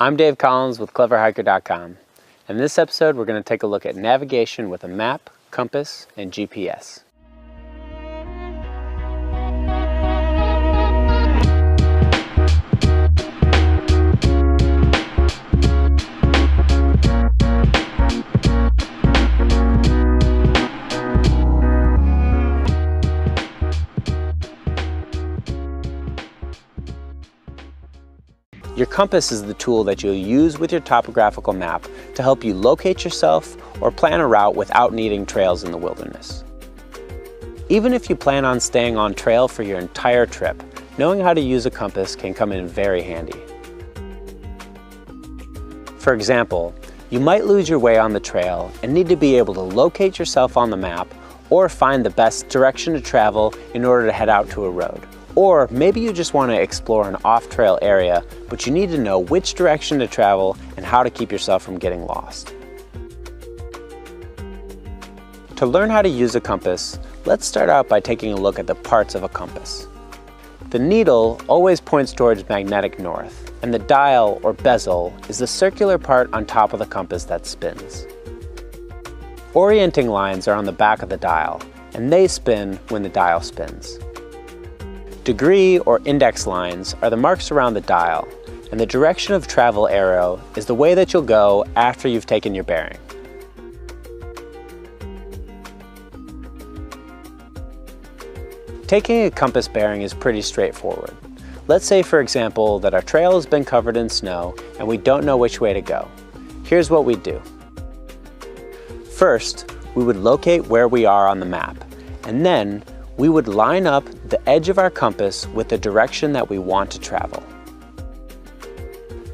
I'm Dave Collins with CleverHiker.com. In this episode, we're going to take a look at navigation with a map, compass, and GPS. Your compass is the tool that you'll use with your topographical map to help you locate yourself or plan a route without needing trails in the wilderness. Even if you plan on staying on trail for your entire trip, knowing how to use a compass can come in very handy. For example, you might lose your way on the trail and need to be able to locate yourself on the map or find the best direction to travel in order to head out to a road. Or maybe you just want to explore an off-trail area, but you need to know which direction to travel and how to keep yourself from getting lost. To learn how to use a compass, let's start out by taking a look at the parts of a compass. The needle always points towards magnetic north, and the dial or bezel is the circular part on top of the compass that spins. Orienting lines are on the back of the dial, and they spin when the dial spins. Degree or index lines are the marks around the dial, and the direction of travel arrow is the way that you'll go after you've taken your bearing. Taking a compass bearing is pretty straightforward. Let's say, for example, that our trail has been covered in snow and we don't know which way to go. Here's what we do. First, we would locate where we are on the map, and then we would line up the edge of our compass with the direction that we want to travel.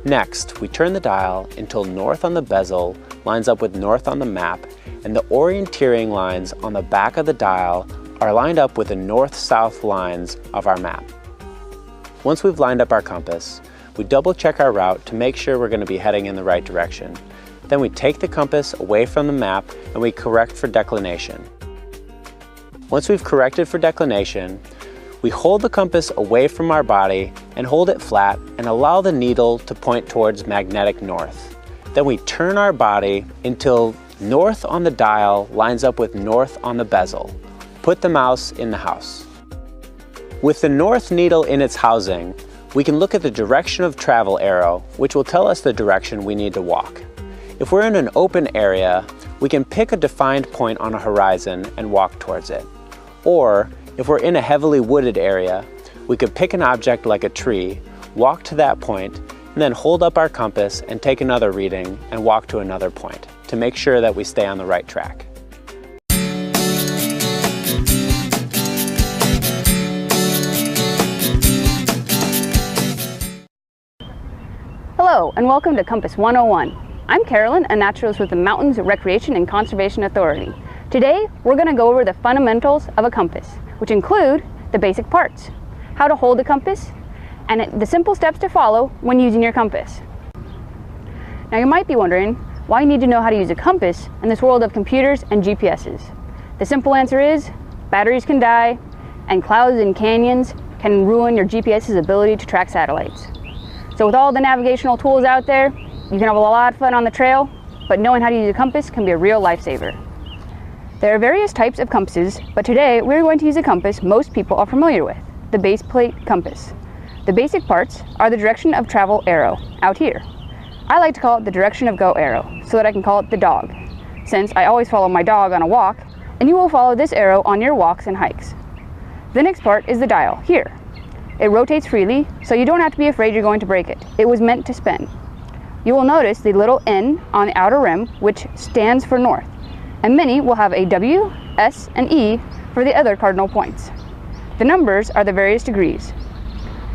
Next, we turn the dial until north on the bezel lines up with north on the map, and the orienteering lines on the back of the dial are lined up with the north-south lines of our map. Once we've lined up our compass, we double check our route to make sure we're going to be heading in the right direction. Then we take the compass away from the map and we correct for declination. Once we've corrected for declination, we hold the compass away from our body and hold it flat and allow the needle to point towards magnetic north. Then we turn our body until north on the dial lines up with north on the bezel. Put the mouse in the house. With the north needle in its housing, we can look at the direction of travel arrow, which will tell us the direction we need to walk. If we're in an open area, we can pick a defined point on a horizon and walk towards it. Or, if we're in a heavily wooded area, we could pick an object like a tree, walk to that point, and then hold up our compass and take another reading and walk to another point to make sure that we stay on the right track. Hello, and welcome to Compass 101. I'm Carolyn, a naturalist with the Mountains Recreation and Conservation Authority. Today, we're going to go over the fundamentals of a compass, which include the basic parts, how to hold a compass, and the simple steps to follow when using your compass. Now you might be wondering why you need to know how to use a compass in this world of computers and GPSs. The simple answer is batteries can die, and clouds and canyons can ruin your GPS's ability to track satellites. So with all the navigational tools out there, you can have a lot of fun on the trail, but knowing how to use a compass can be a real lifesaver. There are various types of compasses, but today we're going to use a compass most people are familiar with, the base plate compass. The basic parts are the direction of travel arrow, out here. I like to call it the direction of go arrow, so that I can call it the dog, since I always follow my dog on a walk, and you will follow this arrow on your walks and hikes. The next part is the dial, here. It rotates freely, so you don't have to be afraid you're going to break it. It was meant to spin. You will notice the little N on the outer rim, which stands for north, and many will have a W, S, and E for the other cardinal points. The numbers are the various degrees.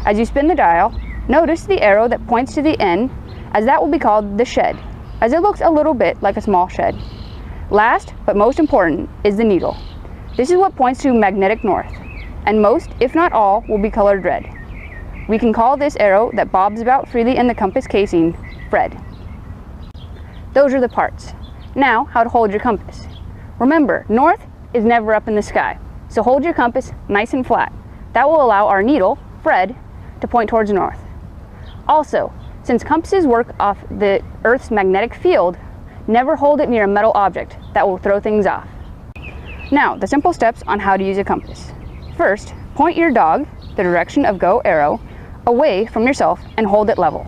As you spin the dial, notice the arrow that points to the N, as that will be called the shed, as it looks a little bit like a small shed. Last, but most important, is the needle. This is what points to magnetic north, and most, if not all, will be colored red. We can call this arrow that bobs about freely in the compass casing, Fred. Those are the parts. Now, how to hold your compass. Remember, north is never up in the sky, so hold your compass nice and flat. That will allow our needle, Fred, to point towards north. Also, Since compasses work off the Earth's magnetic field, never hold it near a metal object that will throw things off. Now, the simple steps on how to use a compass. First, point your dog, the direction of go arrow, away from yourself and hold it level.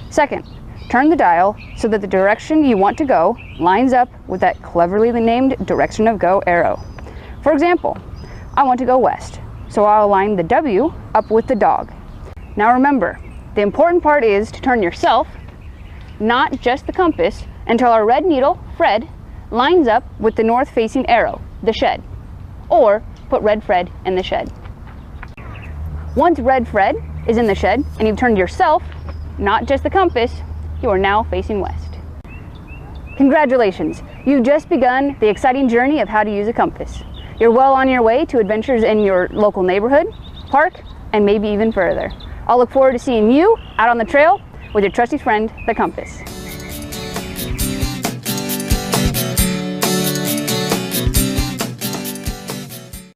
Second, turn the dial so that the direction you want to go lines up with that cleverly named direction of go arrow. For example, I want to go west, so I'll align the W up with the dog. Now remember, the important part is to turn yourself, not just the compass, until our red needle, Fred, lines up with the north-facing arrow, the shed. Or put red Fred in the shed. Once red Fred is in the shed and you've turned yourself, not just the compass, you are now facing west. Congratulations! You've just begun the exciting journey of how to use a compass. You're well on your way to adventures in your local neighborhood, park, and maybe even further. I'll look forward to seeing you out on the trail with your trusty friend, the compass.